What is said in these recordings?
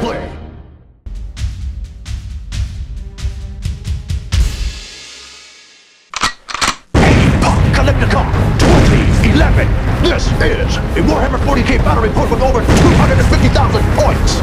play. Apocalyptica 2011. This is a Warhammer 40k battle report with over 250,000 points.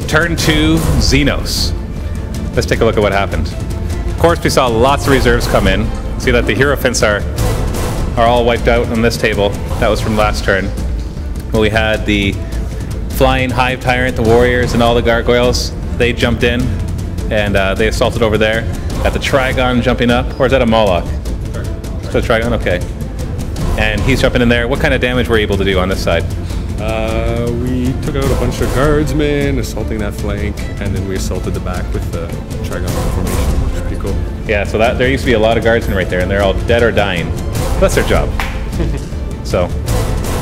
Turn 2, Xenos. Let's take a look at what happened. Of course, we saw lots of reserves come in. See that the hero fence are all wiped out on this table. That was from last turn. Well, we had the flying hive tyrant, the warriors, and all the gargoyles. They jumped in and they assaulted over there. Got the Trigon jumping up, or is that a Moloch? It's a Trigon, okay. And he's jumping in there. What kind of damage were you able to do on this side? We took out a bunch of guardsmen, assaulting that flank, and then we assaulted the back with the Trigon formation, which is pretty cool. Yeah, so there used to be a lot of guardsmen right there, and they're all dead or dying. That's their job. So,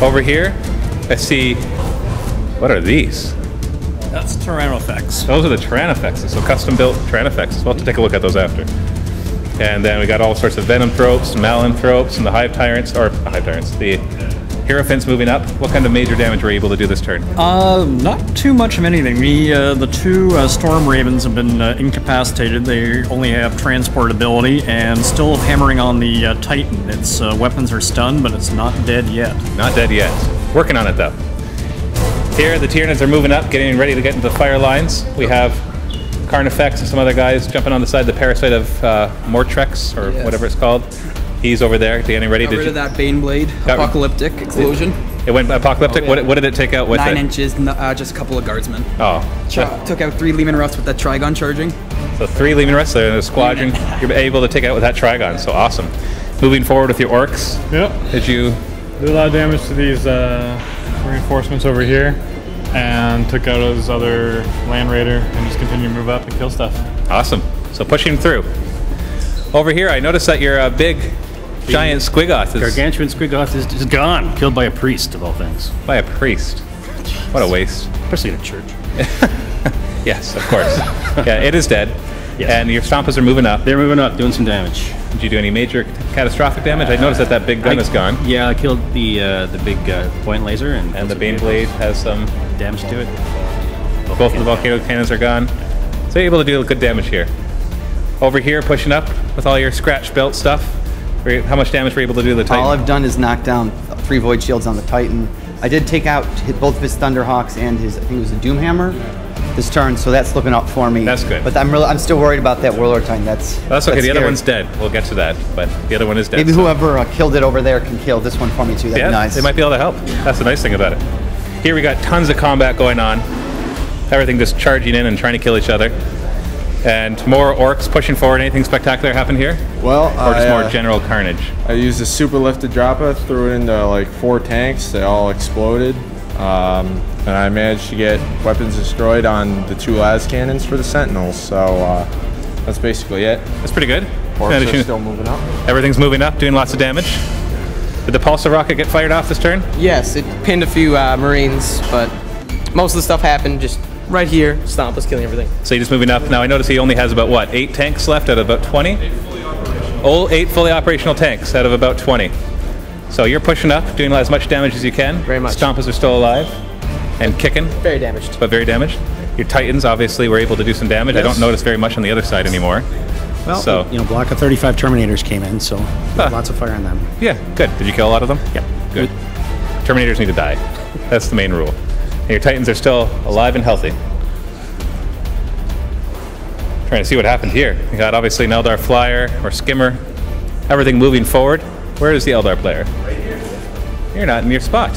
over here, I see, what are these? That's Tyrannofex. Those are the Tyrannofexes, so custom-built Tyrannofexes. We'll have to take a look at those after. And then we got all sorts of Venomthropes, Malanthropes, and the Hive Tyrants, the Hierophants moving up. What kind of major damage were you able to do this turn? Not too much of anything. The two Storm Ravens have been incapacitated. They only have transportability and still hammering on the Titan. Its weapons are stunned, but it's not dead yet. Not dead yet. Working on it though. Here, the Tyranids are moving up, getting ready to get into the fire lines. We have Carnifex and some other guys jumping on the side. The parasite of Mortrex, or whatever it's called. He's over there getting ready to rid of that Baneblade. Apocalyptic explosion. It went apocalyptic. Oh, yeah. What did it take out with 9 it? inches, just a couple of guardsmen. Oh. Took out 3 Leman Rusts with that Trigon charging. So 3 Leman Rusts there in a squadron. You're able to take out with that Trigon, so awesome. moving forward with your orcs. Yep. Did you? Did a lot of damage to these reinforcements over here, and took out his other land raider, and just continue to move up and kill stuff. Awesome. So pushing through. Over here, I noticed that your big, giant squigoth is Gargantuan squigoth is gone, killed by a priest of all things. by a priest. What a waste. Especially in a church. Yes, of course. Yeah, it is dead. Yes. And your stompas are moving up. They're moving up, doing some damage. Did you do any major catastrophic damage? I noticed that big gun is gone. Yeah, I killed the big point laser and The Bane Blade has some. damage to it. Both of the volcano cannons are gone. So you're able to do good damage here. Over here, pushing up with all your scratch belt stuff. How much damage were you able to do to the Titan? All I've done is knock down 3 void shields on the Titan. I did take out both of his Thunderhawks and his, I think it was a Doomhammer this turn, so that's looking up for me. That's good. But I'm still worried about that Warlord Titan. That's Well, that's okay. The other scary. one's dead. We'll get to that, but the other one is dead. Maybe so- whoever killed it over there can kill this one for me too. That'd Yeah, be nice. they might be able to help. That's the nice thing about it. Here we got tons of combat going on. Everything just charging in and trying to kill each other. And more orcs pushing forward. Anything spectacular happen here? Well, Or just more general carnage? I used a super lifted dropper, threw it into like 4 tanks. They all exploded. And I managed to get weapons destroyed on the 2 las cannons for the Sentinels. So that's basically it. That's pretty good. Orcs Yeah, did are you- still moving up. Everything's moving up, doing lots of damage. Did the pulsar rocket get fired off this turn? Yes, it pinned a few Marines, but most of the stuff happened just right here. Stomp was killing everything. So you're just moving up. Now I notice he only has about, what, 8 tanks left out of about 20? 8 fully operational tanks out of about 20. So you're pushing up, doing as much damage as you can. Very much. Stompas are still alive and kicking, Very damaged. but very damaged. Your Titans obviously were able to do some damage. I don't notice very much on the other side anymore. Well, So- you know, block of 35 Terminators came in, so lots of fire on them. Yeah, good. Did you kill a lot of them? Yep. Good. Terminators need to die. That's the main rule. And your Titans are still alive and healthy. Trying to see what happened here. You got obviously an Eldar flyer or skimmer. Everything moving forward. Where is the Eldar player? Right here. You're not in your spot.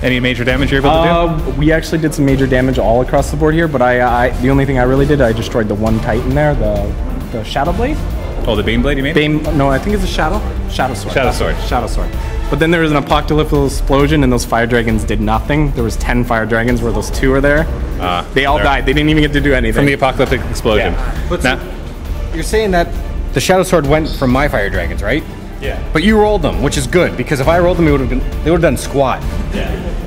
Any major damage you're able to do? We actually did some major damage all across the board here, but the only thing I really did, I destroyed the 1 Titan there, the Shadow Blade. Oh, the Bane Blade, you mean? No, I think it's a Shadow Sword. Shadow That's Sword. it, Shadow Sword. But then there was an apocalyptic explosion, and those fire dragons did nothing. There was 10 fire dragons, where those 2 are there. They all there. died. They didn't even get to do anything. From the apocalyptic explosion. Yeah. Now, You're saying that the Shadow Sword went from my fire dragons, right? yeah. But you rolled them, which is good, because if I rolled them, they would have done squat.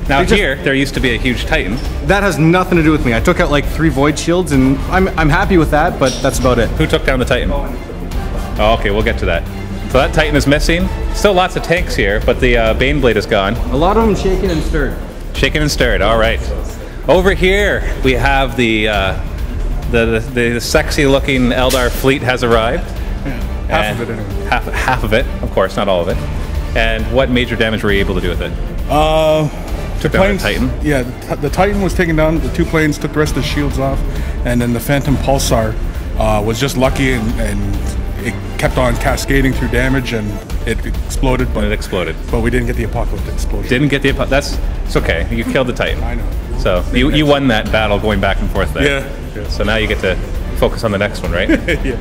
Now They just- here, there used to be a huge Titan. That has nothing to do with me. I took out like 3 void shields, and I'm happy with that, but that's about it. Who took down the Titan? Oh, okay, we'll get to that. So that Titan is missing. Still lots of tanks here, but the Bane Blade is gone. A lot of them shaken and stirred. Shaken and stirred. All right. Over here we have the sexy-looking Eldar fleet has arrived. Half of it anyway. Half of it, of course, not all of it. And what major damage were you able to do with it? The down the Titan? Yeah, the Titan was taken down. The 2 planes took the rest of the shields off, and then the Phantom Pulsar was just lucky, and it kept on cascading through damage, and it exploded. When it exploded. But we didn't get the apocalyptic explosion. Didn't get the it's okay. You killed the Titan. I know. So you won that battle going back and forth there. Yeah. So now you get to focus on the next one, right? Yeah.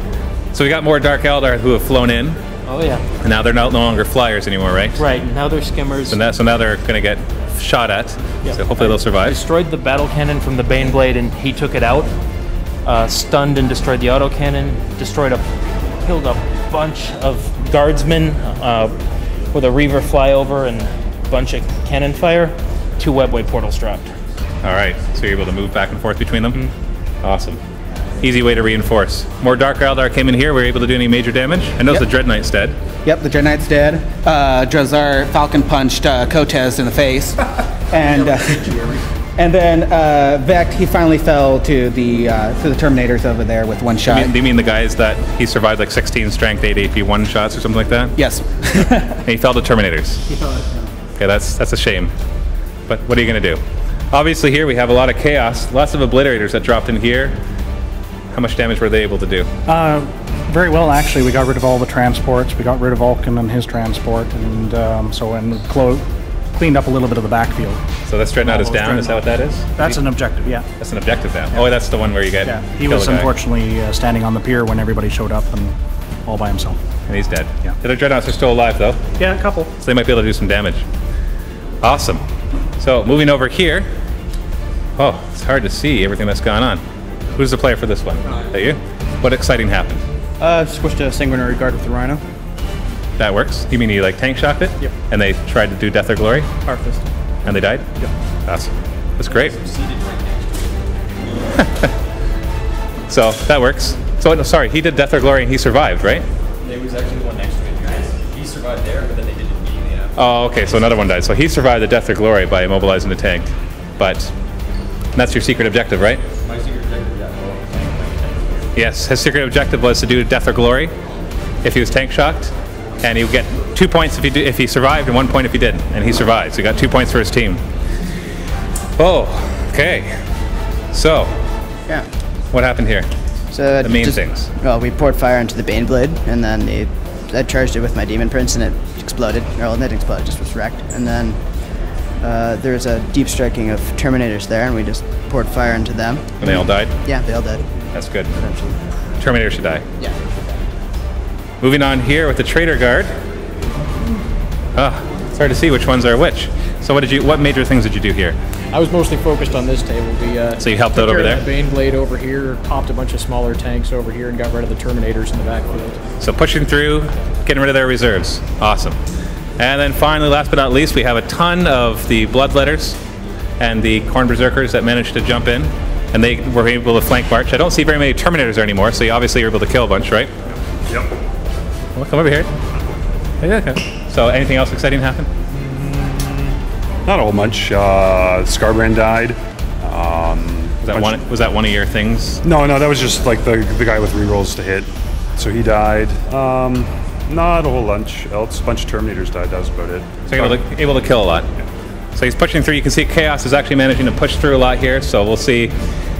So we got more Dark Eldar who have flown in, Oh yeah. and now they're no longer flyers anymore, right? Right. Now they're skimmers. So now they're going to get shot at. So hopefully they'll survive. Destroyed the battle cannon from the Bane Blade, and he took it out. Stunned and destroyed the autocannon. Killed a bunch of guardsmen with a Reaver flyover and a bunch of cannon fire. 2 webway portals dropped. All right, so you're able to move back and forth between them? Awesome. Easy way to reinforce. More Dark Eldar came in here. Were you able to do any major damage? I know the Dread Knight's dead. Yep, the Dread Knight's dead. Drazar Falcon punched Kotez in the face. And then Vect, he finally fell to the Terminators over there with 1 shot. Do you mean the guys that he survived like 16 strength, 8 AP, 1 shots or something like that? Yes. And he fell to Terminators. Okay, that's a shame. But what are you going to do? Obviously here we have a lot of chaos, lots of obliterators that dropped in here. How much damage were they able to do? Very well, actually. We got rid of all the transports. We got rid of Vulcan and his transport, and cleaned up a little bit of the backfield. So this Dreadnought is down, is that what that is? That's an objective, yeah. That's an objective down. Oh, that's the one where you get Yeah, he kill was a guy. unfortunately standing on the pier when everybody showed up, and all by himself. And he's dead. Yeah. The other dreadnoughts are still alive, though. Yeah, a couple. So they might be able to do some damage. Awesome. So moving over here. Oh, it's hard to see everything that's gone on. Who's the player for this one? Is that you? What exciting happened? Squished a sanguinary guard with the Rhino. That works. You mean you like tank shocked it? Yep. And they tried to do Death or Glory? Power Fist. And they died? Yep. Awesome. That's great. So that works. So no, sorry, he did Death or Glory and he survived, right? There was actually one next to him. He survived there, but then they did it immediately after. Oh, okay, so another one died. So he survived the Death or Glory by immobilizing the tank. But that's your secret objective, right? My secret objective, yeah. Yes, his secret objective was to do Death or Glory if he was tank shocked. And he would get 2 points if he survived and 1 point if he didn't. And he survived, so he got 2 points for his team. Oh, okay. So, yeah, what happened here? So the main things. Well, we poured fire into the Baneblade, and then I charged it with my Demon Prince, and it exploded. Or it didn't explode, it just was wrecked. And then there's a deep striking of Terminators there, and we just poured fire into them. And they all died? Yeah, they all died. That's good. Eventually. Terminator should die. Yeah. Moving on here with the Traitor Guard. It's hard to see which ones are which. So what major things did you do here? I was mostly focused on this table. So you helped out over there? The Baneblade over here, popped a bunch of smaller tanks over here, and got rid of the Terminators in the backfield. So pushing through, getting rid of their reserves. Awesome. And then finally, last but not least, we have a ton of the Bloodletters and the Khorne Berserkers that managed to jump in, and they were able to flank march. I don't see very many Terminators there anymore, so you obviously were able to kill a bunch, right? Yep. Well, come over here. Yeah, okay. So anything else exciting happen? Not a whole bunch. Scarbrand died. Was that one of your things? No, that was just like the guy with rerolls to hit. So he died. Not a whole bunch else. A bunch of Terminators died. That was about it. So able to kill a lot. Yeah. So he's pushing through. You can see Chaos is actually managing to push through a lot here. So we'll see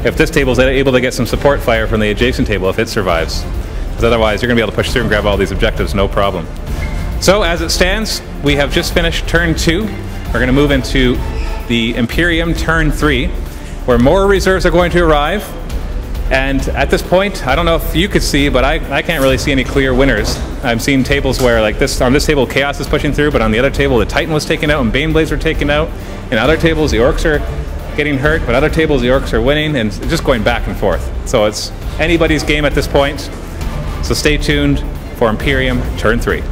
if this table is able to get some support fire from the adjacent table if it survives. Because otherwise you're going to be able to push through and grab all these objectives, no problem. So as it stands, we have just finished turn 2. We're going to move into the Imperium turn 3, where more reserves are going to arrive. And at this point, I don't know if you could see, but I can't really see any clear winners. I've seen tables where, like this, on this table, Chaos is pushing through, but on the other table, the Titan was taken out and Baneblades were taken out. In other tables, the Orcs are getting hurt, but other tables, the Orcs are winning, and it's just going back and forth. So it's anybody's game at this point. So stay tuned for Imperium turn 3.